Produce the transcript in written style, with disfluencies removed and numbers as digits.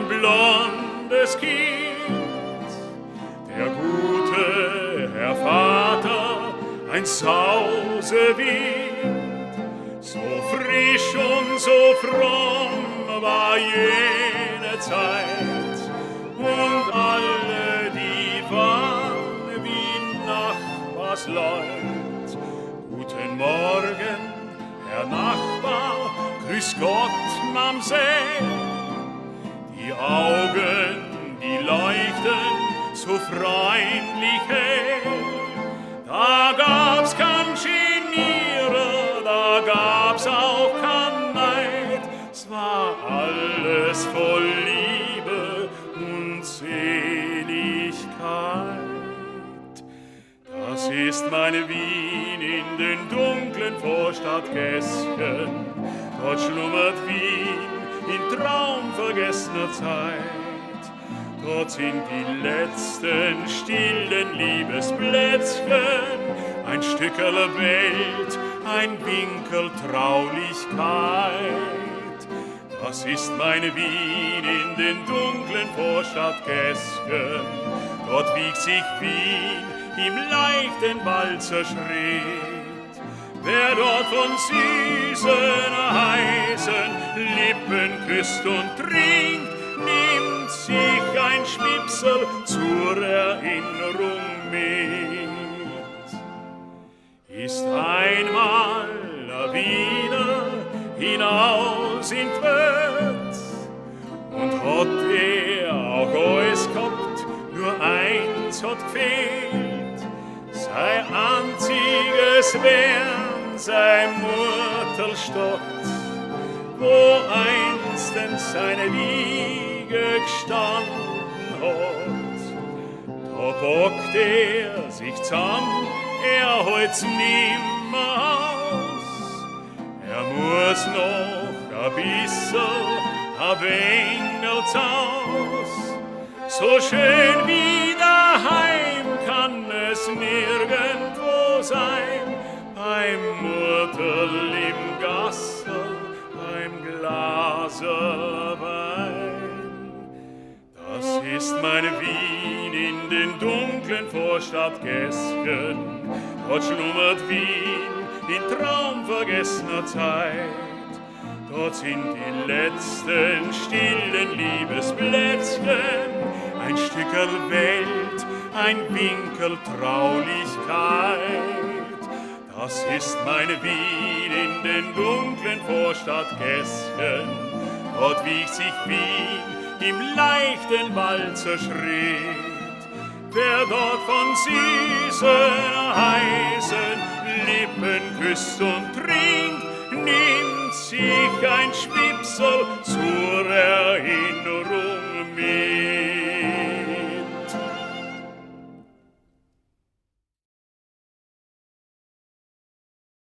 ein blondes Kind. Der gute Herr Vater, ein Sausewind, so frisch und so fromm war jene Zeit, und alle, die waren wie Nachbarsleut. Guten Morgen, Herr Nachbar, grüß Gott, Mamsell. Die Augen, die leuchten so freundlich hell. Da gab's kein Geniere, da gab's auch kein Neid. Es war alles voll Liebe und Seligkeit. Das ist meine Wien in den dunklen Vorstadtgässchen. Dort schlummert Wien in traumvergessener Zeit. Dort sind die letzten stillen Liebesplätzchen, ein Stückerl Welt, ein Winkel Traulichkeit. Das ist meine Wien in den dunklen Vorstadtgässchen. Dort wiegt sich Wien im leichten Walzerschritt. Wer dort von süßen, heißen Lippen küsst und trinkt, nimmt sich ein Schwipsel zur Erinnerung mit. Ist einmal ein Wiener hinaus in die Welt und hat auch alles gehabt, nur eins hat gefehlt, sein einziges Wern, sein Mutterstadt, wo einstens seine Wiege gestanden hat. Da bockt sich zusammen, holt's nimmer aus. Er muss noch ein bissel, ein wenig aus. So schön wie daheim kann es nirgendwo sein, beim Mutterl im Gassel, beim Glaser Wein. Das ist meine Wien in den dunklen Vorstadtgässchen. Dort schlummert Wien in traumvergessener Zeit. Dort sind die letzten stillen Liebesplätzchen, ein Stückerl Welt, ein Winkel Traulichkeit. Das ist meine Wien in den dunklen Vorstadtgässchen. Dort wiegt sich Wien im leichten Walzerschritt. Wer dort von süßen, heißen Lippen küsst und trinkt, nimmt sich ein Schwipsel zur